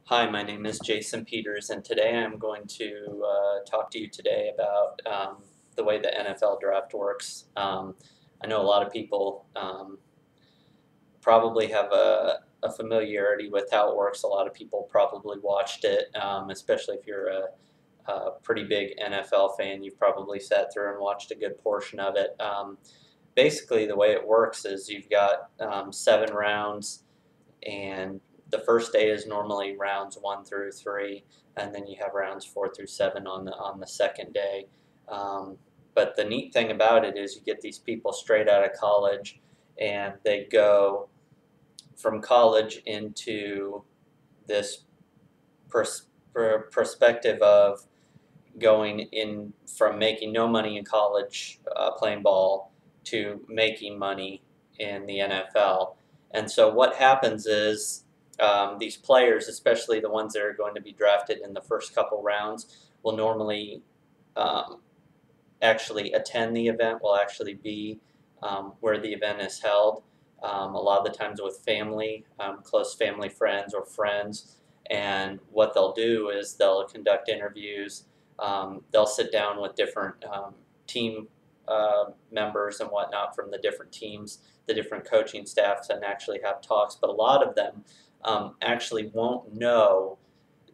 Hi, my name is Jason Peters, and today I'm going to talk to you today about the way the NFL draft works. I know a lot of people probably have a familiarity with how it works. A lot of people probably watched it, especially if you're a pretty big NFL fan. You've probably sat through and watched a good portion of it. Basically, the way it works is you've got 7 rounds, and the first day is normally rounds 1 through 3, and then you have rounds 4 through 7 on the second day. But the neat thing about it is you get these people straight out of college, and they go from college into this perspective of going in from making no money in college playing ball to making money in the NFL. And so what happens is these players, especially the ones that are going to be drafted in the first couple rounds, will normally um, actually attend the event, will actually be where the event is held. A lot of the times with family, close family friends or friends. And what they'll do is they'll conduct interviews. They'll sit down with different team members and whatnot from the different teams, the different coaching staffs, and actually have talks. But a lot of them actually won't know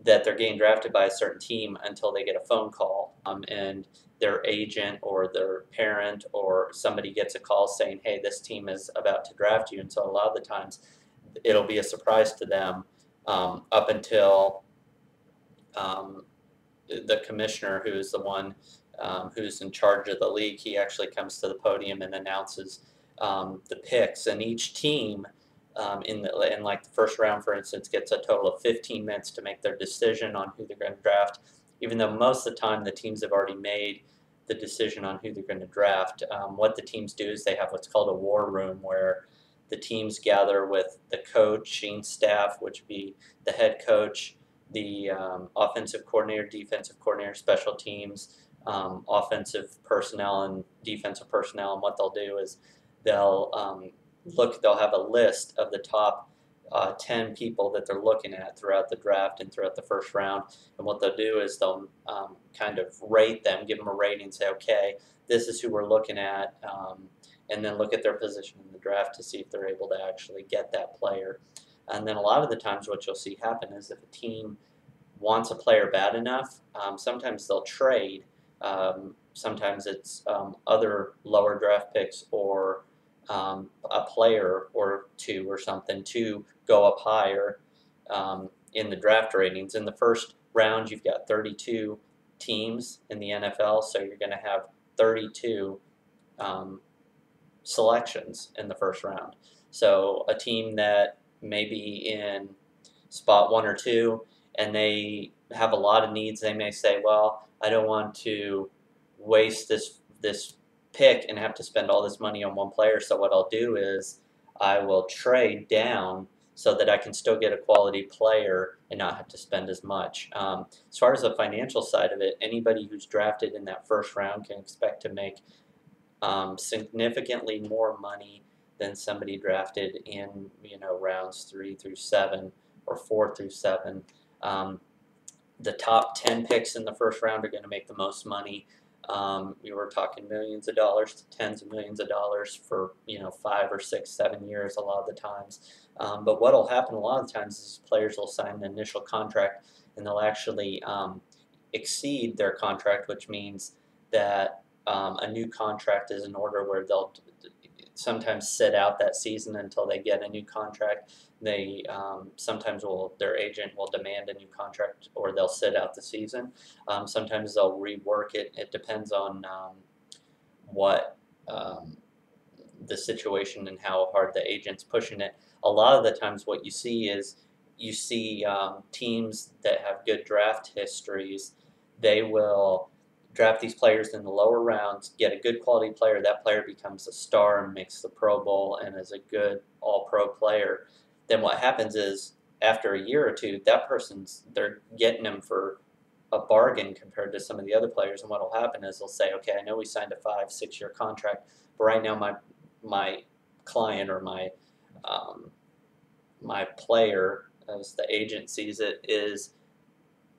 that they're getting drafted by a certain team until they get a phone call, and their agent or their parent or somebody gets a call saying, hey, this team is about to draft you. And so a lot of the times it'll be a surprise to them, up until um, the commissioner, who is the one who's in charge of the league. He actually comes to the podium and announces the picks, and each team in like the first round, for instance, gets a total of 15 minutes to make their decision on who they're going to draft. Even though most of the time the teams have already made the decision on who they're going to draft, what the teams do is they have what's called a war room, where the teams gather with the coaching staff, which would be the head coach, the offensive coordinator, defensive coordinator, special teams, offensive personnel, and defensive personnel. And what they'll do is they'll have a list of the top 10 people that they're looking at throughout the draft and throughout the first round. And what they'll do is they'll kind of rate them, give them a rating, say, okay, this is who we're looking at, and then look at their position in the draft to see if they're able to actually get that player. And then a lot of the times what you'll see happen is if a team wants a player bad enough, sometimes they'll trade. Sometimes it's other lower draft picks or a player or two or something to go up higher in the draft ratings. In the first round, you've got 32 teams in the NFL, so you're going to have 32 selections in the first round. So a team that may be in spot 1 or 2 and they have a lot of needs, they may say, well, I don't want to waste this pick and have to spend all this money on one player, so what I'll do is I will trade down so that I can still get a quality player and not have to spend as much. As far as the financial side of it, anybody who's drafted in that first round can expect to make significantly more money than somebody drafted in rounds 3 through 7 or 4 through 7. The top 10 picks in the first round are going to make the most money. We were talking millions of dollars to tens of millions of dollars for 5 or 6, 7 years a lot of the times. But what will happen a lot of the times is players will sign an initial contract and they'll actually exceed their contract, which means that a new contract is in order, where they'll sometimes sit out that season until they get a new contract. They sometimes their agent will demand a new contract, or they'll sit out the season. Sometimes they'll rework it. It depends on what the situation and how hard the agent's pushing it. A lot of the times what you see is teams that have good draft histories, they will draft these players in the lower rounds, get a good quality player. That player becomes a star and makes the Pro Bowl and is a good all-pro player. Then what happens is after a year or two, they're getting them for a bargain compared to some of the other players. And what will happen is they'll say, okay, I know we signed a 5-6 year contract, but right now my client or my player as the agent sees it, is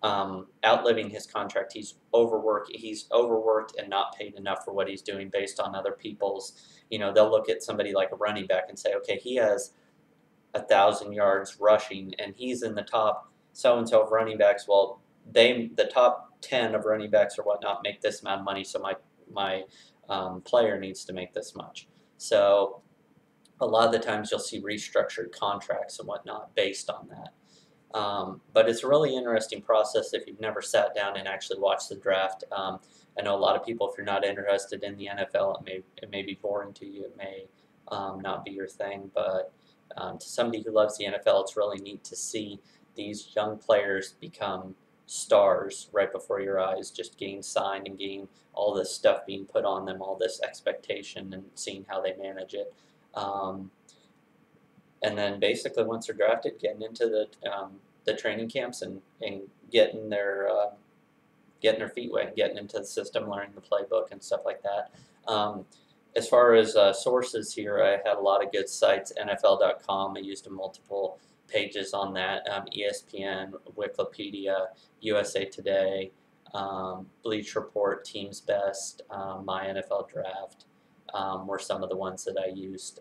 outliving his contract. He's overworked and not paid enough for what he's doing based on other people's. They'll look at somebody like a running back and say, okay, he has 1,000 yards rushing, and he's in the top so and so of running backs. Well, the top 10 of running backs or whatnot make this amount of money, so my player needs to make this much. So a lot of the times you'll see restructured contracts and whatnot based on that. But it's a really interesting process if you've never sat down and actually watched the draft. I know a lot of people, if you're not interested in the NFL, it may be boring to you. It may not be your thing. But to somebody who loves the NFL, it's really neat to see these young players become stars right before your eyes, just getting signed and getting all this stuff being put on them, all this expectation, and seeing how they manage it. Um, and then basically once they're drafted, getting into the training camps and getting their feet wet, getting into the system, learning the playbook and stuff like that. As far as sources here, I had a lot of good sites. NFL.com, I used multiple pages on that. ESPN, Wikipedia, USA Today, Bleach Report, Team's Best, My NFL Draft were some of the ones that I used.